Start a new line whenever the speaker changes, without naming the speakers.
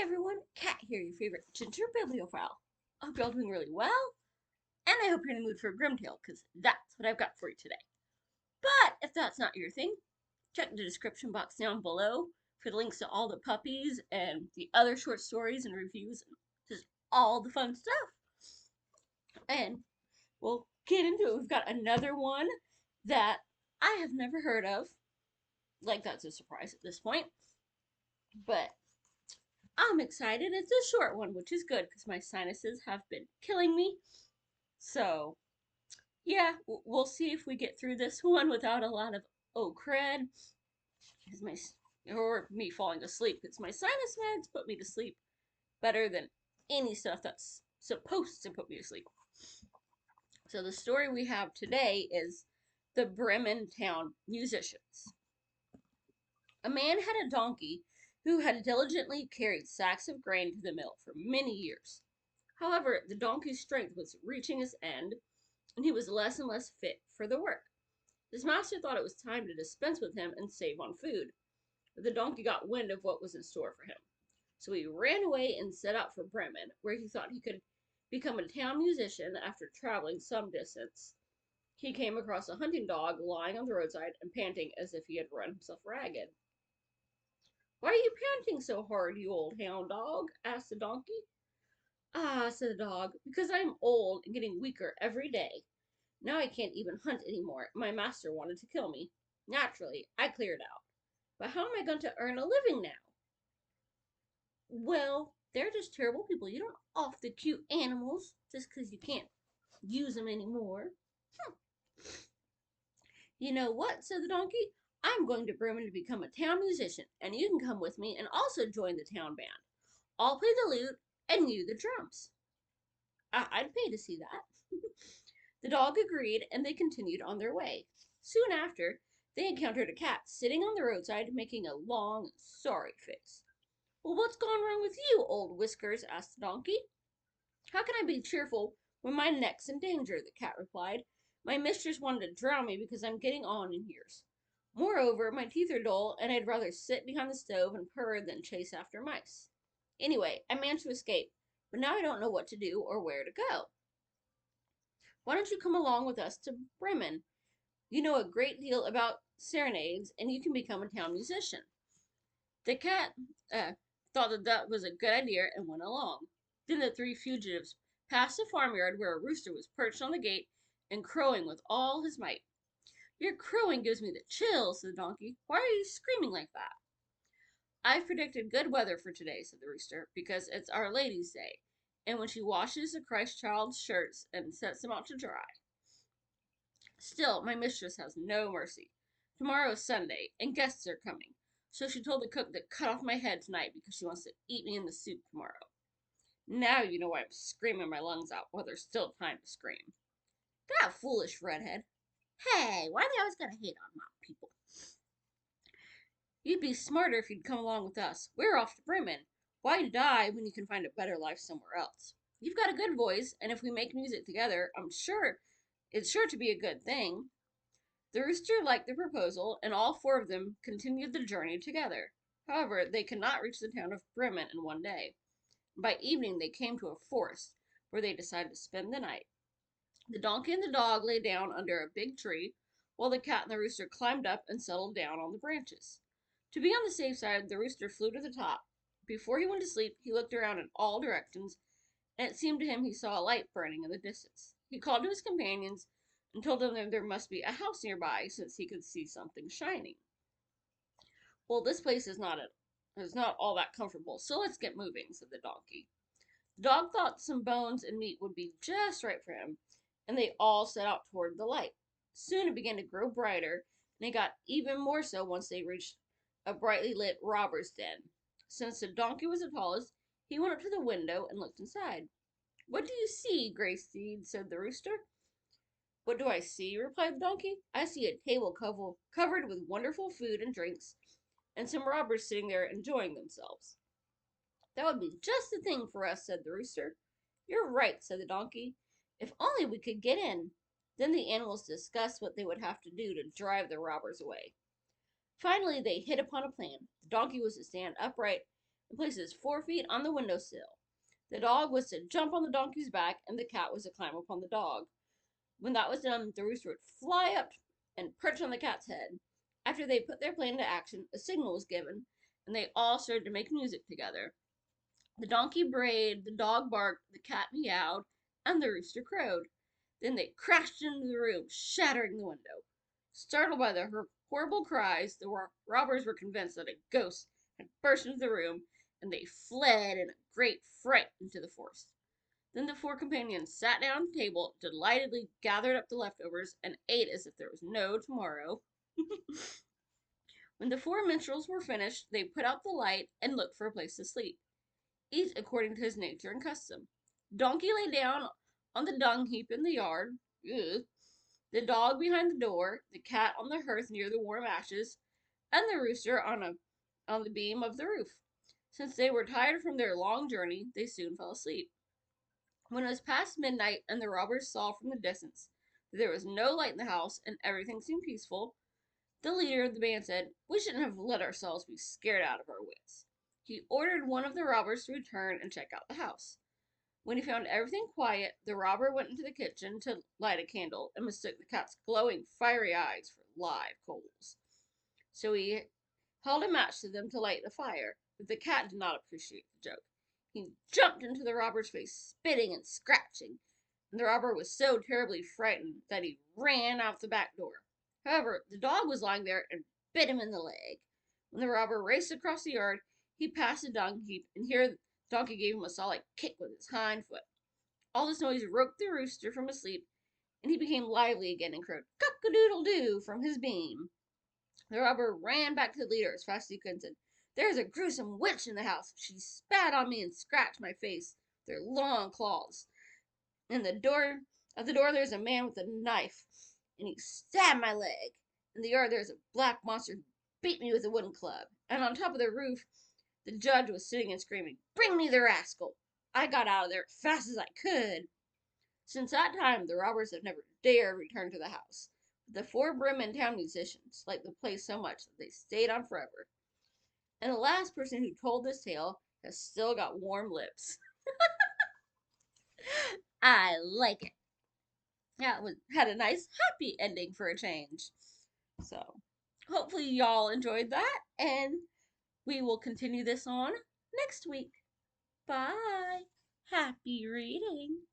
everyone, Kat here, your favorite ginger bibliophile. I hope y'all doing really well, and I hope you're in the mood for a grim tale, because that's what I've got for you today. But if that's not your thing, check the description box down below for the links to all the puppies and the other short stories and reviews, and just all the fun stuff. And we'll get into it. We've got another one that I have never heard of. Like, that's a surprise at this point. But I'm excited. It's a short one, which is good because my sinuses have been killing me. So, yeah, we'll see if we get through this one without a lot of oh crud. Is my or me falling asleep. It's my sinus meds put me to sleep better than any stuff that's supposed to put me to sleep. So the story we have today is the Bremen Town Musicians. A man had a donkey who had diligently carried sacks of grain to the mill for many years. However, the donkey's strength was reaching its end, and he was less and less fit for the work. His master thought it was time to dispense with him and save on food, but the donkey got wind of what was in store for him. So he ran away and set out for Bremen, where he thought he could become a town musician after traveling some distance. He came across a hunting dog lying on the roadside and panting as if he had run himself ragged. "Why are you panting so hard, you old hound dog?" asked the donkey. "Ah," said the dog, "because I am old and getting weaker every day. Now I can't even hunt anymore. My master wanted to kill me. Naturally, I cleared out. But how am I going to earn a living now?" "Well, they're just terrible people. You don't off the cute animals just 'cause you can't use them anymore." "You know what?" said the donkey. "I'm going to Bremen to become a town musician, and you can come with me and also join the town band. I'll play the lute and you the drums." "I'd pay to see that." The dog agreed, and they continued on their way. Soon after, they encountered a cat sitting on the roadside making a long, sorry face. "Well, what's gone wrong with you, old Whiskers?" asked the donkey. "How can I be cheerful when my neck's in danger?" the cat replied. "My mistress wanted to drown me because I'm getting on in years. Moreover, my teeth are dull, and I'd rather sit behind the stove and purr than chase after mice. Anyway, I managed to escape, but now I don't know what to do or where to go. Why don't you come along with us to Bremen? You know a great deal about serenades, and you can become a town musician." The cat uh, thought that was a good idea and went along. Then the three fugitives passed a farmyard where a rooster was perched on the gate and crowing with all his might. "Your crowing gives me the chills," said the donkey. "Why are you screaming like that?" "I've predicted good weather for today," said the rooster, "because it's Our Lady's Day, and when she washes the Christ child's shirts and sets them out to dry. Still, my mistress has no mercy. Tomorrow is Sunday, and guests are coming, so she told the cook to cut off my head tonight because she wants to eat me in the soup tomorrow. Now you know why I'm screaming my lungs out while there's still time to scream." "That foolish redhead." "Hey, why are they always gotta hate on my people?" "You'd be smarter if you'd come along with us. We're off to Bremen. Why die when you can find a better life somewhere else? You've got a good voice, and if we make music together, I'm sure it's sure to be a good thing." The rooster liked the proposal, and all four of them continued the journey together. However, they could not reach the town of Bremen in one day. By evening, they came to a forest, where they decided to spend the night. The donkey and the dog lay down under a big tree, while the cat and the rooster climbed up and settled down on the branches. To be on the safe side, the rooster flew to the top. Before he went to sleep, he looked around in all directions, and it seemed to him he saw a light burning in the distance. He called to his companions and told them that there must be a house nearby, since he could see something shining. "Well, this place is not all that comfortable, so let's get moving," said the donkey. The dog thought some bones and meat would be just right for him, and they all set out toward the light. Soon it began to grow brighter, and it got even more so once they reached a brightly lit robber's den. Since the donkey was the tallest, he went up to the window and looked inside. "What do you see, Gray Steed?" said the rooster. "What do I see?" replied the donkey. "I see a table covered with wonderful food and drinks, and some robbers sitting there enjoying themselves." "That would be just the thing for us," said the rooster. "You're right," said the donkey. "If only we could get in." Then the animals discussed what they would have to do to drive the robbers away. Finally, they hit upon a plan. The donkey was to stand upright and placed his 4 feet on the windowsill. The dog was to jump on the donkey's back, and the cat was to climb upon the dog. When that was done, the rooster would fly up and perch on the cat's head. After they put their plan into action, a signal was given, and they all started to make music together. The donkey brayed, the dog barked, the cat meowed, and the rooster crowed. Then they crashed into the room, shattering the window. Startled by their horrible cries, the robbers were convinced that a ghost had burst into the room, and they fled in a great fright into the forest. Then the four companions sat down at the table, delightedly gathered up the leftovers, and ate as if there was no tomorrow. When the four minstrels were finished, they put out the light and looked for a place to sleep, each according to his nature and custom. Donkey lay down on the dung heap in the yard, ugh, the dog behind the door, the cat on the hearth near the warm ashes, and the rooster on the beam of the roof. Since they were tired from their long journey, they soon fell asleep. When it was past midnight and the robbers saw from the distance that there was no light in the house and everything seemed peaceful, the leader of the band said, "We shouldn't have let ourselves be scared out of our wits." He ordered one of the robbers to return and check out the house. When he found everything quiet, the robber went into the kitchen to light a candle and mistook the cat's glowing, fiery eyes for live coals. So he held a match to them to light a fire, but the cat did not appreciate the joke. He jumped into the robber's face, spitting and scratching, and the robber was so terribly frightened that he ran out the back door. However, the dog was lying there and bit him in the leg. When the robber raced across the yard, he passed a dung heap, and here the donkey gave him a solid kick with his hind foot. All this noise woke the rooster from his sleep, and he became lively again and crowed "Cock-a-doodle-doo" from his beam. The robber ran back to the leader as fast as he could and said, "There's a gruesome witch in the house. She spat on me and scratched my face with her long claws. In the door At the door there's a man with a knife, and he stabbed my leg. In the yard there's a black monster who beat me with a wooden club. And on top of the roof the judge was sitting and screaming, 'Bring me the rascal!' I got out of there as fast as I could." Since that time, the robbers have never dared return to the house. But the four Bremen Town Musicians liked the place so much that they stayed on forever. And the last person who told this tale has still got warm lips. I like it. Yeah, had a nice, happy ending for a change. So, hopefully, y'all enjoyed that, and we will continue this on next week. Bye. Happy reading.